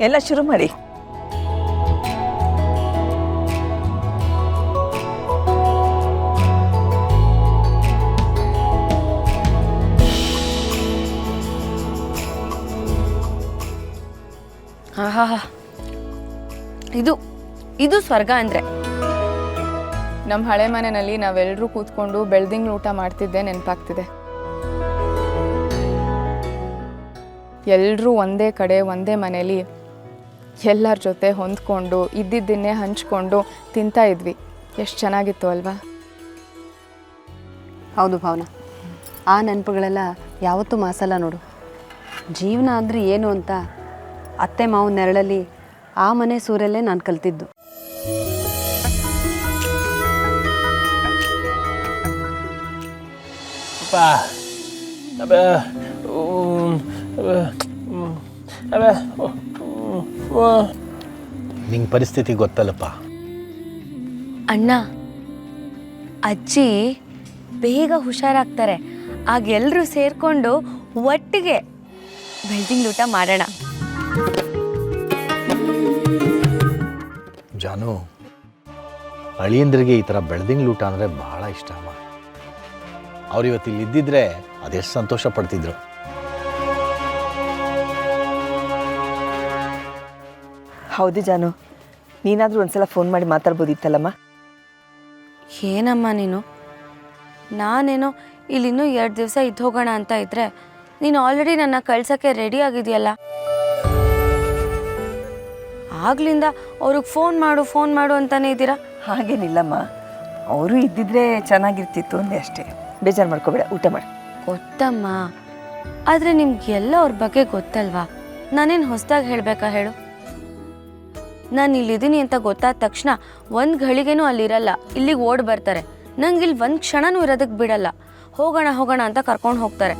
ಎಲ್ಲ ಶುರು ಮಾಡಿ. ಆಹಾ, ಇದು ಸ್ವರ್ಗ ಅಂದರೆ. ನಮ್ಮ ಹಳೆ ಮನೆಯಲ್ಲಿ ನಾವೆಲ್ಲರೂ ಕೂತ್ಕೊಂಡು ಬೆಳ್ದಿಂಗ್ಳು ಊಟ ಮಾಡ್ತಿದ್ದೆ ನೆನಪಾಗ್ತಿದೆ. ಎಲ್ಲರೂ ಒಂದೇ ಕಡೆ ಒಂದೇ ಮನೇಲಿ ಎಲ್ಲರ ಜೊತೆ ಹೊಂದ್ಕೊಂಡು ಇದ್ದಿದ್ದನ್ನೇ ಹಂಚ್ಕೊಂಡು ತಿಂತಾ ಇದ್ವಿ. ಎಷ್ಟು ಚೆನ್ನಾಗಿತ್ತು ಅಲ್ವಾ? ಹೌದು ಭಾವನಾ, ಆ ನೆನಪುಗಳೆಲ್ಲ ಯಾವತ್ತೂ ಮಾಸಲ್ಲ ನೋಡು. ಜೀವನ ಅಂದರೆ ಏನು ಅಂತ ಅತ್ತೆ ಮಾವನ ನೆರಳಲ್ಲಿ ಆ ಮನೆ ಸೂರಲ್ಲೇ ನಾನು ಕಲ್ತಿದ್ದು. ನಿಂಗೆ ಪರಿಸ್ಥಿತಿ ಗೊತ್ತಲ್ಲಪ್ಪ. ಅಣ್ಣ, ಅಜ್ಜಿ ಬೇಗ ಹುಷಾರಾಗ್ತಾರೆ. ಆಗ ಎಲ್ಲರೂ ಸೇರಿಕೊಂಡು ಒಟ್ಟಿಗೆ ಬೆಳ್ದಿಂಗ್ಳು ಊಟ ಮಾಡೋಣ. ಜಾನು, ಅಳಿಯಂದ್ರಿಗೆ ಈ ಥರ ಬೆಳ್ದಿಂಗ್ಳು ಊಟ ಅಂದರೆ ಭಾಳ ಇಷ್ಟ ಅಮ್ಮ. ಅವ್ರು ಇವತ್ತು ಇಲ್ಲಿ ಇದ್ದಿದ್ರೆ ಅದೆಷ್ಟು ಸಂತೋಷ ಪಡ್ತಿದ್ರು. ಹೌದು ಜಾನು, ನೀನಾದರೂ ಒಂದ್ಸಲ ಫೋನ್ ಮಾಡಿ ಮಾತಾಡ್ಬೋದಿತ್ತಲ್ಲಮ್ಮ. ಏನಮ್ಮ ನೀನು? ನಾನೇನೋ ಇಲ್ಲಿನ್ನೂ 2 ದಿವಸ ಇದ್ದು ಹೋಗೋಣ ಅಂತ ಇದ್ರೆ ನೀನು ಆಲ್ರೆಡಿ ನನ್ನ ಕಳ್ಸೋಕ್ಕೆ ರೆಡಿ ಆಗಿದೆಯಲ್ಲ. ಆಗ್ಲಿಂದ ಅವ್ರಿಗೆ ಫೋನ್ ಮಾಡು ಅಂತಾನೆ ಇದ್ದೀರಾ. ಹಾಗೇನಿಲ್ಲಮ್ಮ, ಅವರು ಇದ್ದಿದ್ರೆ ಚೆನ್ನಾಗಿರ್ತಿತ್ತು ಅಂದೆ ಅಷ್ಟೇ. ಬೇಜಾರು ಮಾಡ್ಕೋಬೇಡ, ಊಟ ಮಾಡಿ. ಗೊತ್ತಮ್ಮ, ಆದರೆ ನಿಮ್ಗೆಲ್ಲ ಅವ್ರ ಬಗ್ಗೆ ಗೊತ್ತಲ್ವಾ? ನಾನೇನು ಹೊಸದಾಗಿ ಹೇಳಬೇಕಾ ಹೇಳು? ನಾನು ಇಲ್ಲಿದ್ದೀನಿ ಅಂತ ಗೊತ್ತಾದ ತಕ್ಷಣ 1 ಘಳಿಗೆನೂ ಅಲ್ಲಿರಲ್ಲ, ಇಲ್ಲಿಗೆ ಓಡಿ ಬರ್ತಾರೆ. ನಂಗೆ ಇಲ್ಲಿ 1 ಕ್ಷಣನೂ ಇರೋದಕ್ಕೆ ಬಿಡಲ್ಲ. ಹೋಗೋಣ ಅಂತ ಕರ್ಕೊಂಡು ಹೋಗ್ತಾರೆ.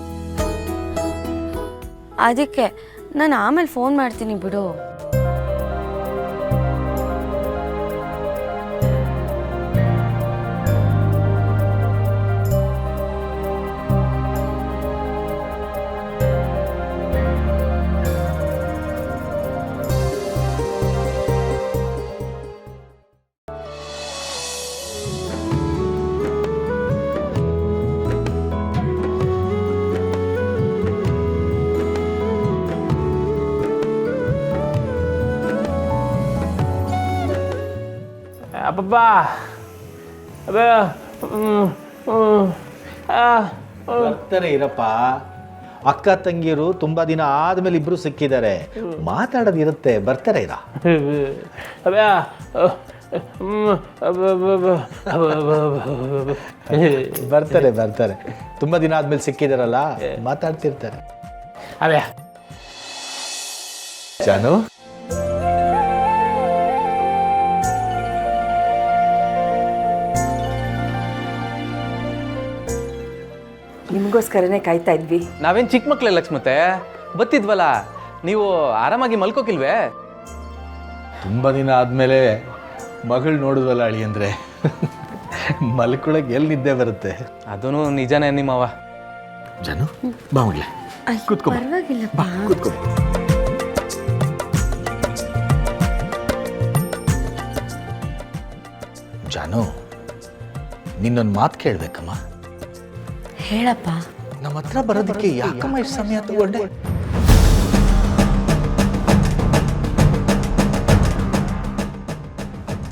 ಅದಕ್ಕೆ ನಾನು ಆಮೇಲೆ ಫೋನ್ ಮಾಡ್ತೀನಿ ಬಿಡು. ಅಬ್ಬಬ್ಬಾ, ಅಬ್ಬ ಬರ್ತಾರೆ ಇರಪ್ಪ. ಅಕ್ಕ ತಂಗಿಯರು ತುಂಬ ದಿನ ಆದಮೇಲೆ ಇಬ್ಬರು ಸಿಕ್ಕಿದ್ದಾರೆ. ಮಾತಾಡೋದಿರುತ್ತೆ, ಬರ್ತಾರೆ ಇರ. ಬರ್ತಾರೆ ತುಂಬ ದಿನ ಆದ್ಮೇಲೆ ಸಿಕ್ಕಿದಾರಲ್ಲ, ಮಾತಾಡ್ತಿರ್ತಾರೆ. ಅದೇ ಜಾನು, ನಿಮಗೋಸ್ಕರನೇ ಕಾಯ್ತಾ ಇದ್ವಿ. ನಾವೇನು ಚಿಕ್ಕ ಮಕ್ಕಳೇ ಲಕ್ಷ್ಮತ್ತೆ, ಬತ್ತಿದ್ವಲ್ಲ, ನೀವು ಆರಾಮಾಗಿ ಮಲ್ಕೋಕಿಲ್ವೇ? ತುಂಬ ದಿನ ಆದಮೇಲೆ ಮಗಳು ನೋಡಿದ್ವಲ್ಲ ಅಳಿಯಂದ್ರೆ, ಮಲ್ಕೊಳಕ್ಕೆ ಎಲ್ಲಿ ನಿದ್ದೆ ಬರುತ್ತೆ? ಅದೂ ನಿಜನೇ ನಿಮ್ಮವ. ಜಾನು, ಬಾ ಮಗಳೇ, ಕೂತ್ಕೋ. ಪರವಾಗಿಲ್ಲಪ್ಪ. ಕೂತ್ಕೋ. ಜಾನು, ನಿನ್ನೊಂದು ಮಾತು ಕೇಳಬೇಕಮ್ಮ. ಹೇಳಪ್ಪ. ನಮ್ಮ ಹತ್ರ ಬರೋದಕ್ಕೆ ಯಾಕಮ್ಮ ಇಷ್ಟು ಸಮಯ ತಗೊಂಡೆ?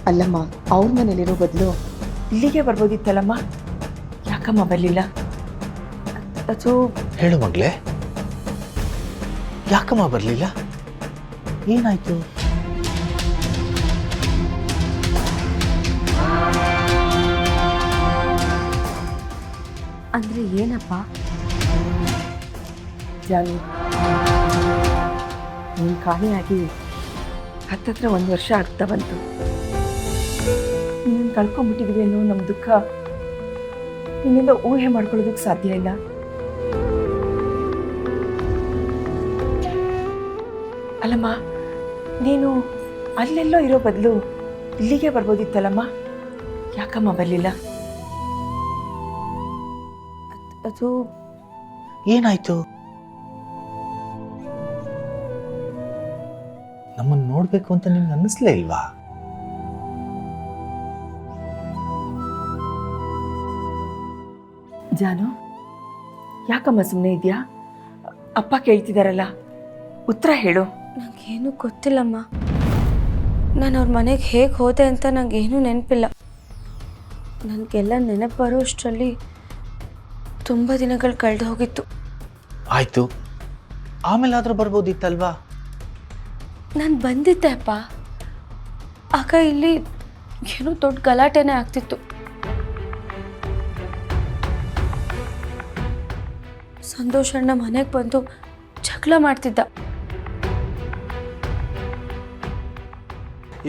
ಅಲ್ಲಮ್ಮ, ಅವ್ರ ಮನೇಲಿರೋ ಬದಲು ಇಲ್ಲಿಗೆ ಬರ್ಬೋದಿತ್ತಲ್ಲಮ್ಮ. ಯಾಕಮ್ಮ ಬರಲಿಲ್ಲ? ಅದು ಹೇಳು ಮಗಳೇ, ಯಾಕಮ್ಮ ಬರಲಿಲ್ಲ? ಏನಾಯ್ತು? ಅಂದರೆ ಏನಪ್ಪ? ಜಾನು, ನೀನು ಕಾಣಿಯಾಗಿ ಹತ್ತತ್ರ 1 ವರ್ಷ ಆಗ್ತಾ ಬಂತು. ನೀನು ಕಳ್ಕೊಂಡ್ಬಿಟ್ಟಿದ್ವಿ ಅನ್ನೋ ನಮ್ಮ ದುಃಖ ನಿನ್ನಿಂದ ಊಹೆ ಮಾಡ್ಕೊಳ್ಳೋದಕ್ಕೆ ಸಾಧ್ಯ ಇಲ್ಲ. ಅಲ್ಲಮ್ಮ, ನೀನು ಅಲ್ಲೆಲ್ಲೋ ಇರೋ ಬದಲು ಇಲ್ಲಿಗೆ ಬರ್ಬೋದಿತ್ತಲ್ಲಮ್ಮ. ಯಾಕಮ್ಮ ಬರಲಿಲ್ಲ? ಅದು ಏನಾಯ್ತು? ನಮ್ಮನ್ನು ನೋಡಬೇಕು ಅಂತ ನಿಮ್ಗೆ ಅನ್ನಿಸ್ಲೇ ಇಲ್ವಾ? ಜಾನು, ಯಾಕಮ್ಮ ಸುಮ್ಮನೆ ಇದೆಯಾ? ಅಪ್ಪ ಕೇಳ್ತಿದಾರಲ್ಲ, ಉತ್ತರ ಹೇಳು. ನನಗೇನು ಗೊತ್ತಿಲ್ಲಮ್ಮ. ನಾನು ಅವ್ರ ಮನೆಗೆ ಹೇಗೆ ಹೋದೆ ಅಂತ ನನಗೇನು ನೆನಪಿಲ್ಲ. ನನಗೆಲ್ಲ ನೆನಪು ಬರೋಷ್ಟರಲ್ಲಿ ತುಂಬ ದಿನಗಳು ಕಳೆದು ಹೋಗಿತ್ತು. ಆಯ್ತು, ಆಮೇಲಾದ್ರೂ ಬರ್ಬೋದಿತ್ತಲ್ವಾ? ನಾನು ಬಂದಿದ್ದೆ ಅಪ್ಪ. ಆಗ ಇಲ್ಲಿ ಏನೋ ದೊಡ್ಡ ಗಲಾಟೆನೇ ಆಗ್ತಿತ್ತು. ಸಂತೋಷಣ್ಣ ಮನೆಗೆ ಬಂದು ಜಗಳ ಮಾಡ್ತಿದ್ದ.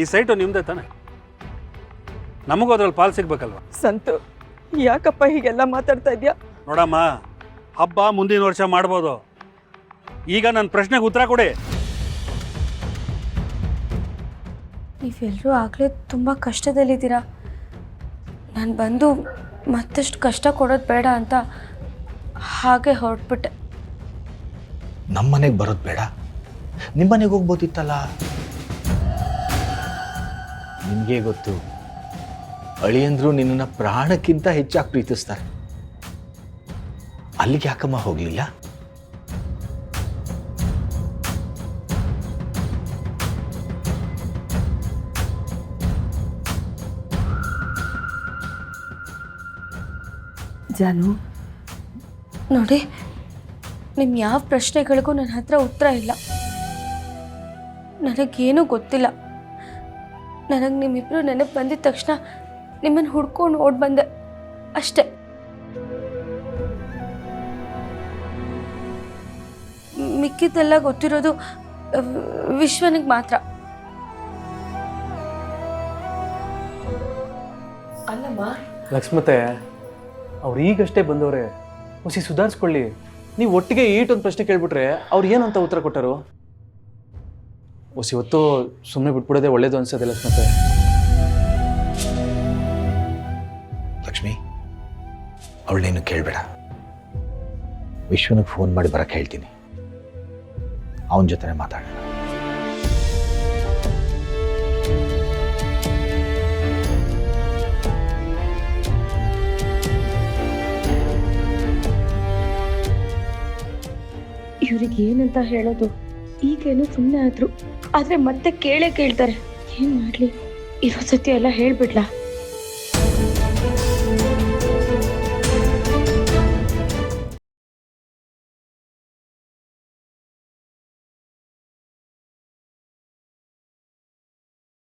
ಈ ಸೈಟು ನಿಮ್ಮದೇ ತಾನೆ? ನಮಗೂ ಅದ್ರಲ್ಲಿ ಪಾಲು ಸಿಗ್ಬೇಕಲ್ವ? ಸಂತು, ಯಾಕಪ್ಪ ಹೀಗೆಲ್ಲ ಮಾತಾಡ್ತಾ ಇದೆಯಾ? ನೋಡಮ್ಮ, ಹಬ್ಬ ಮುಂದಿನ ವರ್ಷ ಮಾಡ್ಬೋದು. ಈಗ ನನ್ನ ಪ್ರಶ್ನೆಗೆ ಉತ್ತರ ಕೊಡಿ. ನೀವೆಲ್ಲರೂ ಆಗಲೇ ತುಂಬ ಕಷ್ಟದಲ್ಲಿದ್ದೀರಾ. ನಾನು ಬಂದು ಮತ್ತಷ್ಟು ಕಷ್ಟ ಕೊಡೋದು ಬೇಡ ಅಂತ ಹಾಗೆ ಹೊರಟ್ಬಿಟ್ಟೆ. ನಮ್ಮ ಮನೆಗೆ ಬರೋದು ಬೇಡ, ನಿಮ್ಮ ಮನೆಗೆ ಹೋಗ್ಬೋದಿತ್ತಲ್ಲ. ನಿಮಗೆ ಗೊತ್ತು, ಅಳಿಯಂದ್ರು ನಿನ್ನನ್ನು ಪ್ರಾಣಕ್ಕಿಂತ ಹೆಚ್ಚಾಗಿ ಪ್ರೀತಿಸ್ತಾರೆ. ಅಲ್ಲಿಗೆ ಯಾಕಮ್ಮ ಹೋಗಲಿಲ್ಲ? ಜಾನು, ನೋಡಿ, ನಿಮ್ಮ ಯಾವ ಪ್ರಶ್ನೆಗಳಿಗೂ ನನ್ನ ಹತ್ರ ಉತ್ತರ ಇಲ್ಲ. ನನಗೇನೂ ಗೊತ್ತಿಲ್ಲ. ನನಗೆ ನಿಮ್ಮಿಬ್ಬರು ನೆನಪು ಬಂದಿದ ತಕ್ಷಣ ನಿಮ್ಮನ್ನು ಹುಡ್ಕೊಂಡು ಓಡ್ ಬಂದೆ ಅಷ್ಟೆ. ಮಿಕ್ಕಿದ್ದೆಲ್ಲ ಗೊತ್ತಿರೋದು ವಿಶ್ವನಿಗೆ ಮಾತ್ರ. ಅಲ್ಲಮ್ಮ, ಲಕ್ಷ್ಮತೆ, ಅವ್ರು ಈಗಷ್ಟೇ ಬಂದವ್ರೆ, ಹೊಸಿ ಸುಧಾರಿಸ್ಕೊಳ್ಳಿ. ನೀವು ಒಟ್ಟಿಗೆ ಈಟೊಂದು ಪ್ರಶ್ನೆ ಕೇಳ್ಬಿಟ್ರೆ ಅವ್ರು ಏನು ಅಂತ ಉತ್ತರ ಕೊಟ್ಟರು? ಹೊಸಿ ಹೊತ್ತು ಸುಮ್ಮನೆ ಬಿಟ್ಬಿಡೋದೇ ಒಳ್ಳೇದು ಅನ್ಸೋದೆ ಲಕ್ಷ್ಮತೆ. ಲಕ್ಷ್ಮಿ, ಅವಳೇನು ಕೇಳಬೇಡ. ವಿಶ್ವನಿಗೆ ಫೋನ್ ಮಾಡಿ ಬರಕ್ಕೆ ಹೇಳ್ತೀನಿ, ಅವನ ಜೊತೆ ಮಾತಾಡೋಣ. ಇವ್ರಿಗೆ ಏನಂತ ಹೇಳೋದು? ಈಗೇನು ಸುಮ್ಮನೆ ಆದ್ರು, ಆದ್ರೆ ಮತ್ತೆ ಕೇಳ್ತಾರೆ. ಏನ್ ಮಾಡ್ಲಿ? ಇರೋ ಸತ್ಯ ಎಲ್ಲ ಹೇಳ್ಬಿಡ್ಲಾ?